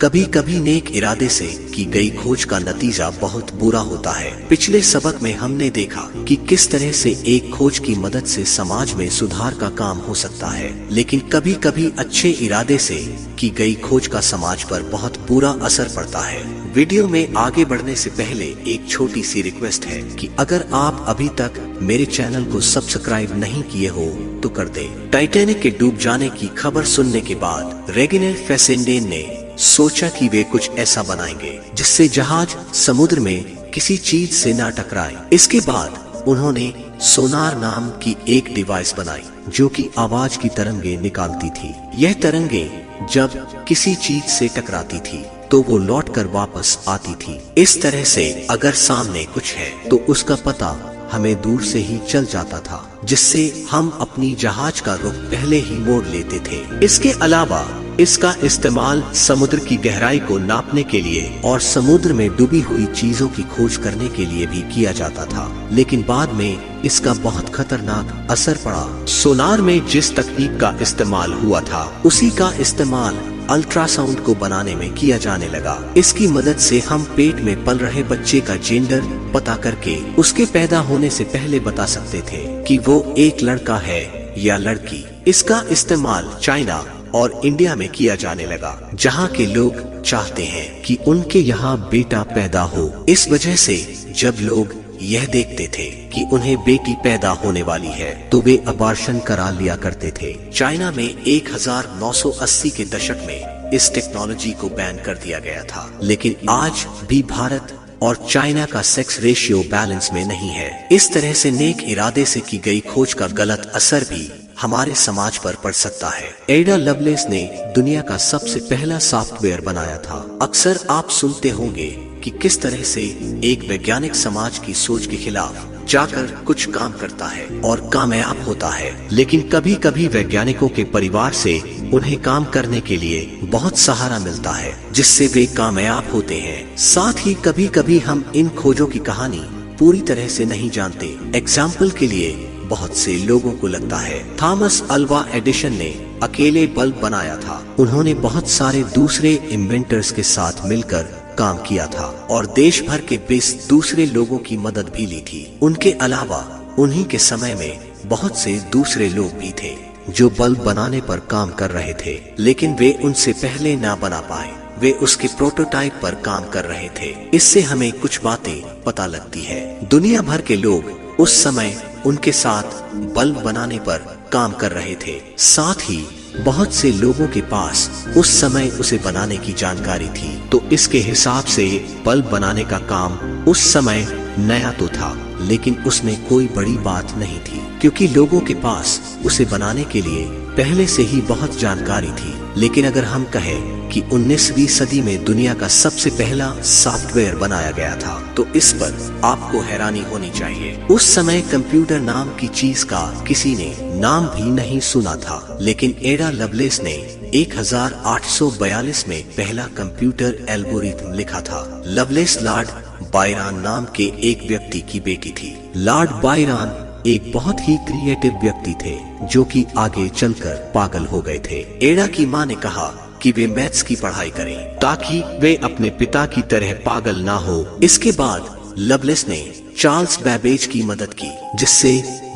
कभी कभी नेक इरादे से की गई खोज का नतीजा बहुत बुरा होता है। पिछले सबक में हमने देखा कि किस तरह से एक खोज की मदद से समाज में सुधार का काम हो सकता है, लेकिन कभी कभी अच्छे इरादे से की गई खोज का समाज पर बहुत बुरा असर पड़ता है। वीडियो में आगे बढ़ने से पहले एक छोटी सी रिक्वेस्ट है कि अगर आप अभी तक मेरे चैनल को सब्सक्राइब नहीं किए हो तो कर दे। टाइटैनिक के डूब जाने की खबर सुनने के बाद रेगिना फेसेंडेन ने सोचा कि वे कुछ ऐसा बनाएंगे जिससे जहाज समुद्र में किसी चीज से ना टकराए। इसके बाद उन्होंने सोनार नाम की एक डिवाइस बनाई जो कि आवाज की तरंगे निकालती थी। यह तरंगे जब किसी चीज से टकराती थी तो वो लौटकर वापस आती थी। इस तरह से अगर सामने कुछ है तो उसका पता हमें दूर से ही चल जाता था, जिससे हम अपनी जहाज का रुख पहले ही मोड़ लेते थे। इसके अलावा इसका इस्तेमाल समुद्र की गहराई को नापने के लिए और समुद्र में डूबी हुई चीजों की खोज करने के लिए भी किया जाता था, लेकिन बाद में इसका बहुत खतरनाक असर पड़ा। सोनार में जिस तकनीक का इस्तेमाल हुआ था उसी का इस्तेमाल अल्ट्रासाउंड को बनाने में किया जाने लगा। इसकी मदद से हम पेट में पल रहे बच्चे का जेंडर पता करके उसके पैदा होने से पहले बता सकते थे कि वो एक लड़का है या लड़की। इसका इस्तेमाल चाइना और इंडिया में किया जाने लगा, जहाँ के लोग चाहते हैं कि उनके यहाँ बेटा पैदा हो। इस वजह से जब लोग यह देखते थे कि उन्हें बेटी पैदा होने वाली है तो वे अबॉर्शन करा लिया करते थे। चाइना में 1980 के दशक में इस टेक्नोलॉजी को बैन कर दिया गया था, लेकिन आज भी भारत और चाइना का सेक्स रेशियो बैलेंस में नहीं है। इस तरह से नेक इरादे से की गई खोज का गलत असर भी हमारे समाज पर पड़ सकता है। एडा लवलेस ने दुनिया का सबसे पहला सॉफ्टवेयर बनाया था। अक्सर आप सुनते होंगे कि किस तरह से एक वैज्ञानिक समाज की सोच के खिलाफ जाकर कुछ काम करता है और कामयाब होता है, लेकिन कभी कभी वैज्ञानिकों के परिवार से उन्हें काम करने के लिए बहुत सहारा मिलता है, जिससे वे कामयाब होते हैं। साथ ही कभी कभी हम इन खोजों की कहानी पूरी तरह से नहीं जानते। एग्जाम्पल के लिए बहुत से लोगों को लगता है थॉमस अल्वा एडिसन ने अकेले बल्ब बनाया था। उन्होंने बहुत सारे दूसरे इन्वेंटर्स के साथ मिलकर काम किया था और देश भर के 20 दूसरे लोगों की मदद भी ली थी। उनके अलावा उन्हीं के समय में बहुत से दूसरे लोग भी थे जो बल्ब बनाने पर काम कर रहे थे, लेकिन वे उनसे पहले ना बना पाए। वे उसके प्रोटोटाइप पर काम कर रहे थे। इससे हमें कुछ बातें पता लगती है। दुनिया भर के लोग उस समय उनके साथ बल्ब बनाने पर काम कर रहे थे। साथ ही बहुत से लोगों के पास उस समय उसे बनाने की जानकारी थी, तो इसके हिसाब से बल्ब बनाने का काम उस समय नया तो था, लेकिन उसमें कोई बड़ी बात नहीं थी, क्योंकि लोगों के पास उसे बनाने के लिए पहले से ही बहुत जानकारी थी। लेकिन अगर हम कहें कि 19वीं सदी में दुनिया का सबसे पहला सॉफ्टवेयर बनाया गया था, तो इस पर आपको हैरानी होनी चाहिए। उस समय कंप्यूटर नाम की चीज का किसी ने नाम भी नहीं सुना था, लेकिन एडा लवलेस ने 1842 में पहला कंप्यूटर एल्गोरिथम लिखा था। लवलेस लॉर्ड बायरन नाम के एक व्यक्ति की बेटी थी। लॉर्ड बायरन एक बहुत ही क्रिएटिव व्यक्ति थे जो कि आगे चलकर पागल हो गए थे। एडा की माँ ने कहा कि वे मैथ्स की पढ़ाई करें ताकि वे अपने पिता की तरह पागल ना हो। इसके बाद लवलेस ने चार्ल्स बैबेज की मदद की, जिससे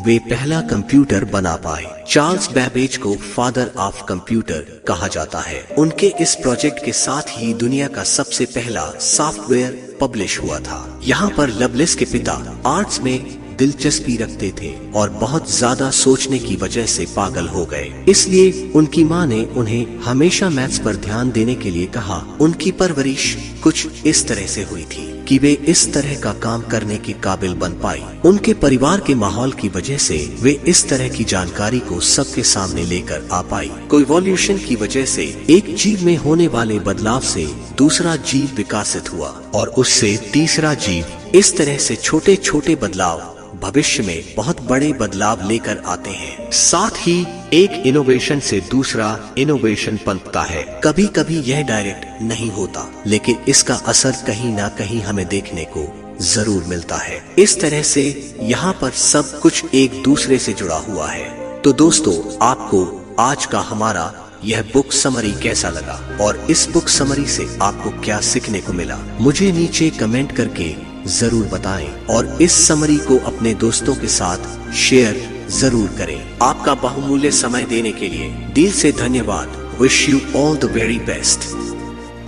वे पहला कंप्यूटर बना पाए। चार्ल्स बैबेज को फादर ऑफ कंप्यूटर कहा जाता है। उनके इस प्रोजेक्ट के साथ ही दुनिया का सबसे पहला सॉफ्टवेयर पब्लिश हुआ था। यहाँ पर लवलेस के पिता आर्ट्स में दिलचस्पी रखते थे और बहुत ज्यादा सोचने की वजह से पागल हो गए। इसलिए उनकी माँ ने उन्हें हमेशा मैथ्स पर ध्यान देने के लिए कहा। उनकी परवरिश कुछ इस तरह से हुई थी कि वे इस तरह का काम करने के काबिल बन पाई। उनके परिवार के माहौल की वजह से वे इस तरह की जानकारी को सबके सामने लेकर आ पाई। इवोल्यूशन की वजह से एक जीव में होने वाले बदलाव से दूसरा जीव विकसित हुआ और उससे तीसरा जीव। इस तरह से छोटे छोटे बदलाव भविष्य में बहुत बड़े बदलाव लेकर आते हैं। साथ ही एक इनोवेशन से दूसरा इनोवेशन पनपता है। कभी कभी यह डायरेक्ट नहीं होता, लेकिन इसका असर कहीं ना कहीं हमें देखने को जरूर मिलता है। इस तरह से यहाँ पर सब कुछ एक दूसरे से जुड़ा हुआ है। तो दोस्तों, आपको आज का हमारा यह बुक समरी कैसा लगा और इस बुक समरी से आपको क्या सीखने को मिला, मुझे नीचे कमेंट करके जरूर बताएं और इस समरी को अपने दोस्तों के साथ शेयर जरूर करें। आपका बहुमूल्य समय देने के लिए दिल से धन्यवाद। Wish you all the very best.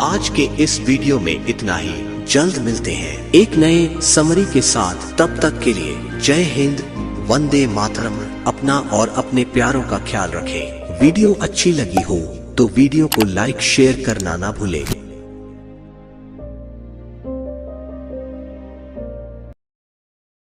आज के इस वीडियो में इतना ही, जल्द मिलते हैं एक नए समरी के साथ। तब तक के लिए जय हिंद, वंदे मातरम। अपना और अपने प्यारों का ख्याल रखें। वीडियो अच्छी लगी हो तो वीडियो को लाइक शेयर करना ना भूलें।